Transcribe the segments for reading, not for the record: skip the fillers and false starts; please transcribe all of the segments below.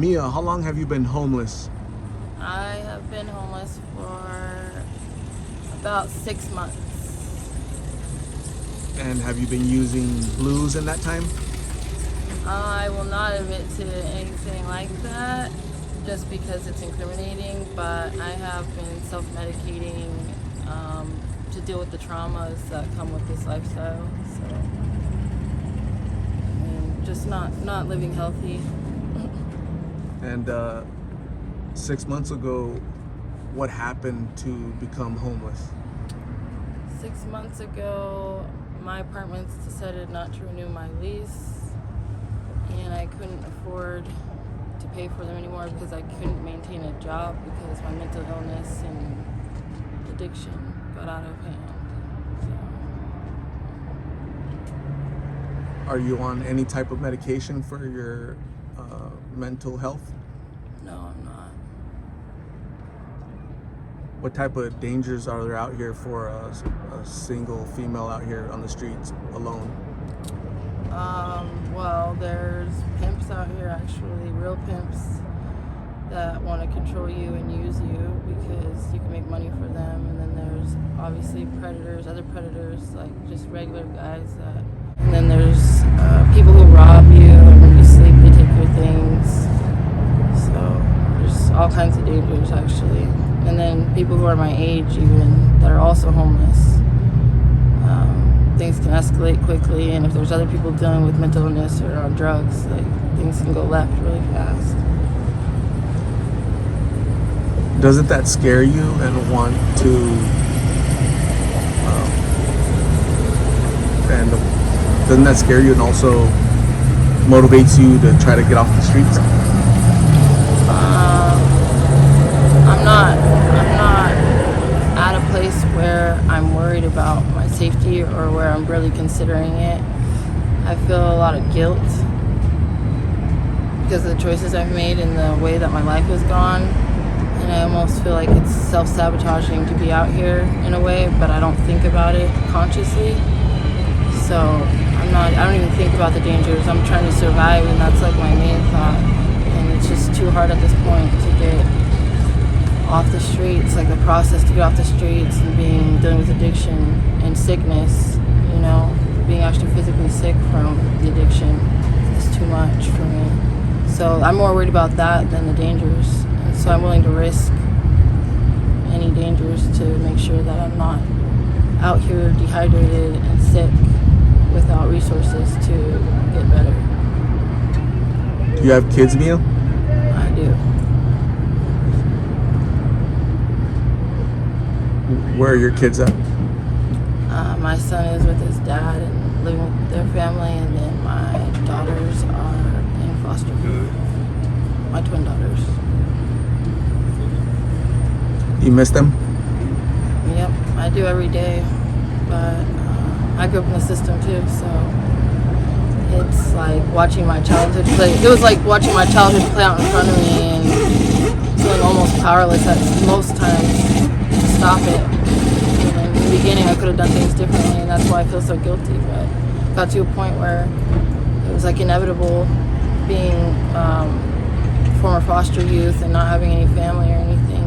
Mia, how long have you been homeless? I have been homeless for about 6 months. And have you been using blues in that time? I will not admit to anything like that just because it's incriminating, but I have been self-medicating to deal with the traumas that come with this lifestyle. So, I mean, just not living healthy. And 6 months ago, what happened to become homeless? 6 months ago, my apartments decided not to renew my lease, and I couldn't afford to pay for them anymore because I couldn't maintain a job because my mental illness and addiction got out of hand. Are you on any type of medication for your mental health? No, I'm not. What type of dangers are there out here for a single female out here on the streets alone? Well, there's pimps out here, actually, real pimps that want to control you and use you because you can make money for them. And then there's obviously predators, other predators, like just regular guys that. And then there's people who rob you, and when you sleep, they take your things. So there's all kinds of dangers, actually. And then people who are my age, even, that are also homeless. Things can escalate quickly, and if there's other people dealing with mental illness or on drugs, like things can go left really fast. Doesn't that scare you and want to? And doesn't that scare you and also motivates you to try to get off the streets? I'm not at a place where I'm worried about my safety or where I'm really considering it. I feel a lot of guilt because of the choices I've made and the way that my life has gone. And I almost feel like it's self-sabotaging to be out here in a way, but I don't think about it consciously. So I don't even think about the dangers. I'm trying to survive, and that's like my main thought. And it's just too hard at this point to get off the streets, like the process to get off the streets and dealing with addiction and sickness, being actually physically sick from the addiction is too much for me. So I'm more worried about that than the dangers. And so I'm willing to risk any dangers to make sure that I'm not out here dehydrated and sick without resources to get better. Do you have kids, Mia? I do. Where are your kids at? My son is with his dad and living with their family, and then my daughters are in foster care. My twin daughters. You miss them? Yep, I do every day, but I grew up in the system too, so it's like watching my childhood play. It was like watching my childhood play out in front of me and feeling almost powerless at most times to stop it. And in the beginning, I could have done things differently, and that's why I feel so guilty. But it got to a point where it was like inevitable being former foster youth and not having any family or anything,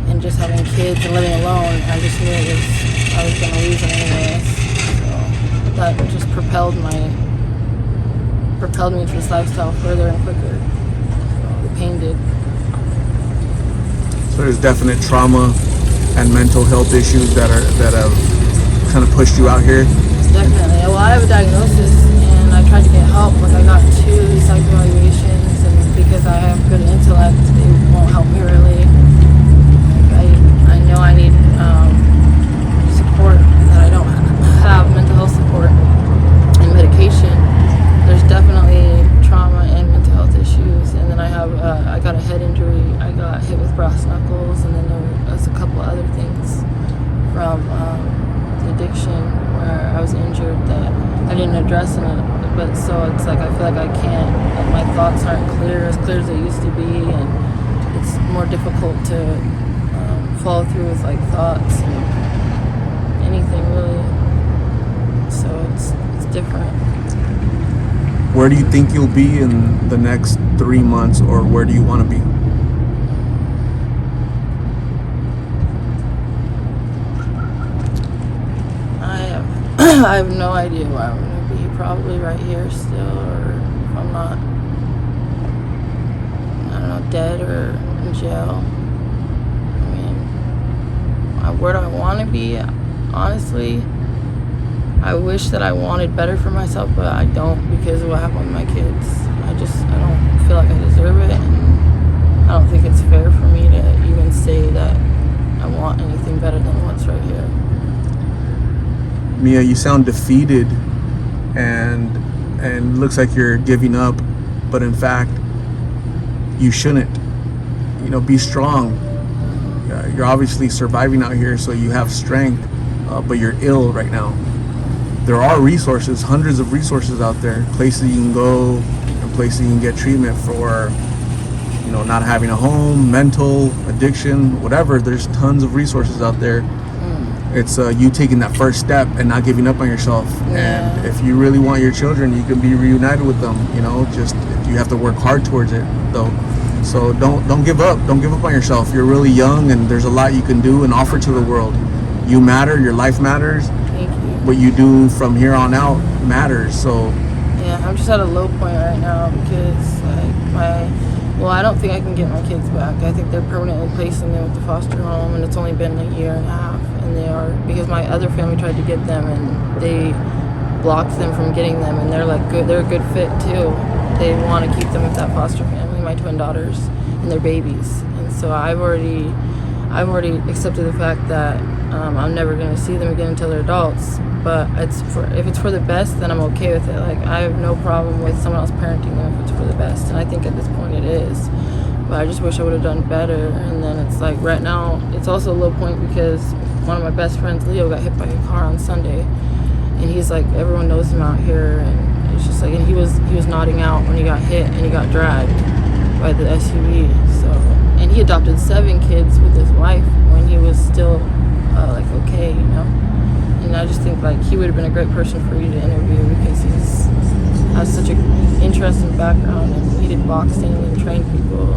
and just having kids and living alone. I just knew I was going to lose it anyways. So that just propelled me into this lifestyle further and quicker. So the pain did. So there's definite trauma and mental health issues that have kind of pushed you out here. Definitely. Well, I have a diagnosis, and I tried to get help. Like I got 2 psych evaluations, and because I have good intellect, they won't help me really. I know I need support, that I don't have mental health support and medication. There's definitely trauma and mental health issues, and then I got a head injury. I got hit with brass knuckles, and then there was a couple other things from the addiction where I was injured that I didn't address in it. But so it's like I feel like I can't, like my thoughts aren't clear as they used to be, and it's more difficult to follow through with like thoughts and anything really. So it's different. where do you think you'll be in the next 3 months, or where do you want to be? I have no idea where I'm going to be. Probably right here still, or if I'm not, I don't know, dead or in jail. I mean, where do I want to be? Honestly, I wish that I wanted better for myself, but I don't, because of what happened with my kids. I don't feel like I deserve it, and I don't think it's fair for me to even say that I want anything better than what's right here. Mia, you sound defeated, and looks like you're giving up, but in fact, you shouldn't. Be strong. You're obviously surviving out here, so you have strength, but you're ill right now. There are resources, hundreds of resources out there, places you can go, and places you can get treatment for, not having a home, mental, addiction, whatever. There's tons of resources out there. It's you taking that first step and not giving up on yourself. Yeah. And if you really want your children, you can be reunited with them. Just you have to work hard towards it, though. So don't give up. Don't give up on yourself. You're really young, and there's a lot you can do and offer to the world. You matter. Your life matters. Thank you. What you do from here on out matters. So yeah, I'm just at a low point right now because I don't think I can get my kids back. I think they're permanently placing them with the foster home, and it's only been a year and a half, and they are, because my other family tried to get them and they blocked them from getting them, and they're a good fit too. They want to keep them with that foster family, my twin daughters and their babies. And so I've already accepted the fact that I'm never going to see them again until they're adults. But if it's for the best, then I'm okay with it. Like, I have no problem with someone else parenting them if it's for the best, and I think at this point it is. But I just wish I would have done better. And then it's like right now it's also a low point because one of my best friends, Leo, got hit by a car on Sunday, and he's like, everyone knows him out here, and it's just like, and he was nodding out when he got hit, and he got dragged by the SUV. So, and he adopted 7 kids with his wife when he was still okay, And I just think like he would have been a great person for you to interview because has such an interesting background, and he did boxing and trained people.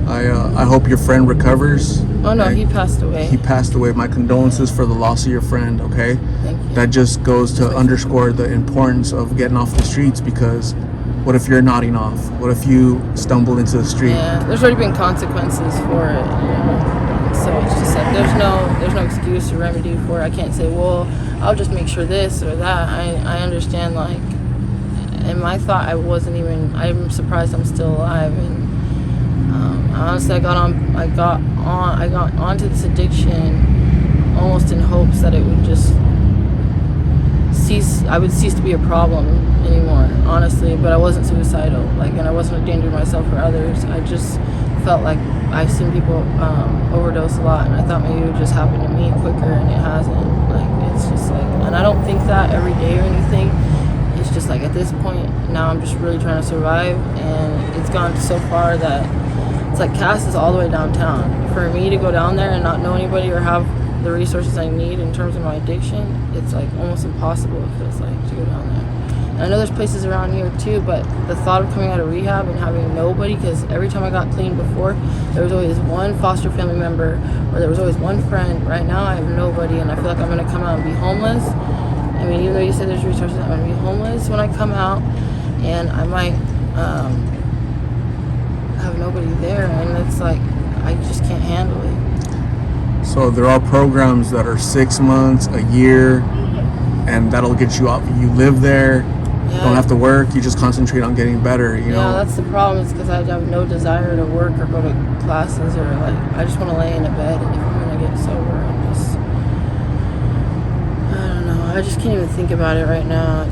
I hope your friend recovers. Oh no, he passed away. He passed away. My condolences for the loss of your friend. Okay, thank you. That just goes to underscore the importance of getting off the streets, because what if you're nodding off? What if you stumble into the street? Yeah, there's already been consequences for it. So it's just like there's no excuse or remedy for it. I can't say, well, I'll just make sure this or that. I understand, like, in my thought, I'm surprised I'm still alive. And honestly, I got onto this addiction almost in hopes that it would just I would cease to be a problem anymore, honestly. But I wasn't suicidal, and I wasn't endangering myself or others. I just felt like I've seen people overdose a lot, and I thought maybe it would just happen to me quicker, and it hasn't. It's just and I don't think that every day or anything. It's just at this point now, I'm just really trying to survive, and it's gone so far that it's Cass is all the way downtown. For me to go down there and not know anybody or have the resources I need in terms of my addiction, it's almost impossible, it feels like, to go down there. And I know there's places around here too, but the thought of coming out of rehab and having nobody, because every time I got clean before, there was always one foster family member, or there was always one friend. Right now I have nobody, and I feel like I'm going to come out and be homeless. I mean, even though you said there's resources, I'm going to be homeless when I come out, and I might have nobody there, and it's I just can't handle it. So there are programs that are 6 months, a year, and that'll get you out. You live there, you don't have to work, you just concentrate on getting better, you know? Yeah, that's the problem, is because I have no desire to work or go to classes, or I just want to lay in a bed, and if I'm going to get sober, I don't know, I just can't even think about it right now.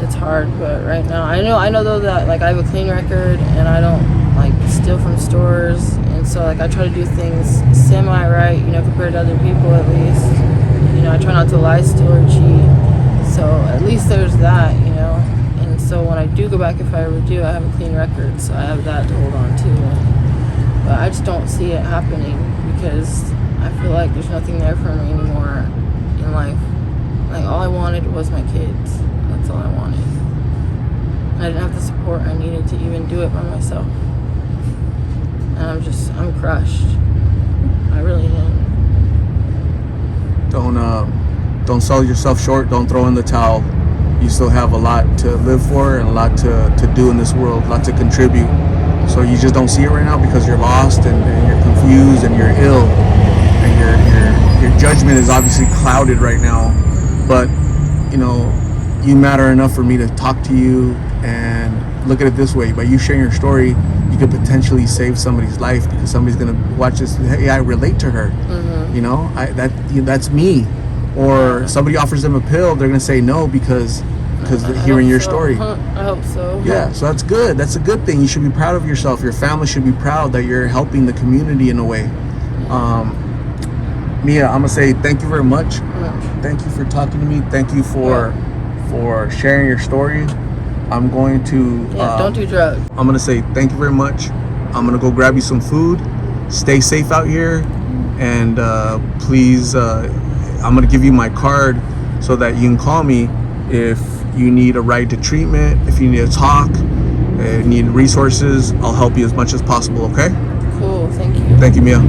It's hard, but right now, I know though that I have a clean record, and I don't steal from stores, and so I try to do things semi-right, compared to other people at least. I try not to lie, steal, or cheat. So at least there's that, And so when I do go back, if I ever do, I have a clean record, so I have that to hold on to. But I just don't see it happening because I feel like there's nothing there for me anymore in life. All I wanted was my kids. That's all I wanted. I didn't have the support I needed to even do it by myself. And I'm crushed. I really am. Don't sell yourself short. Don't throw in the towel. You still have a lot to live for and a lot to do in this world, a lot to contribute. So you just don't see it right now because you're lost and you're confused and you're ill and your judgment is obviously clouded right now. But you matter enough for me to talk to you and look at it this way. By you sharing your story, you could potentially save somebody's life because somebody's gonna watch this. Hey, I relate to her. Mm-hmm. That's me. Or somebody offers them a pill, they're gonna say no because they're hearing your story. I hope so. Yeah, so that's good. That's a good thing. You should be proud of yourself. Your family should be proud that you're helping the community in a way. Mia, I'm gonna say thank you very much. Thank you for talking to me. Thank you for sharing your story. I'm going to don't do drugs. I'm gonna say thank you very much. I'm gonna go grab you some food. Stay safe out here, and please, I'm gonna give you my card so that you can call me if you need a ride to treatment, if you need to talk, need resources. I'll help you as much as possible. Okay? Cool. Thank you. Thank you, Mia.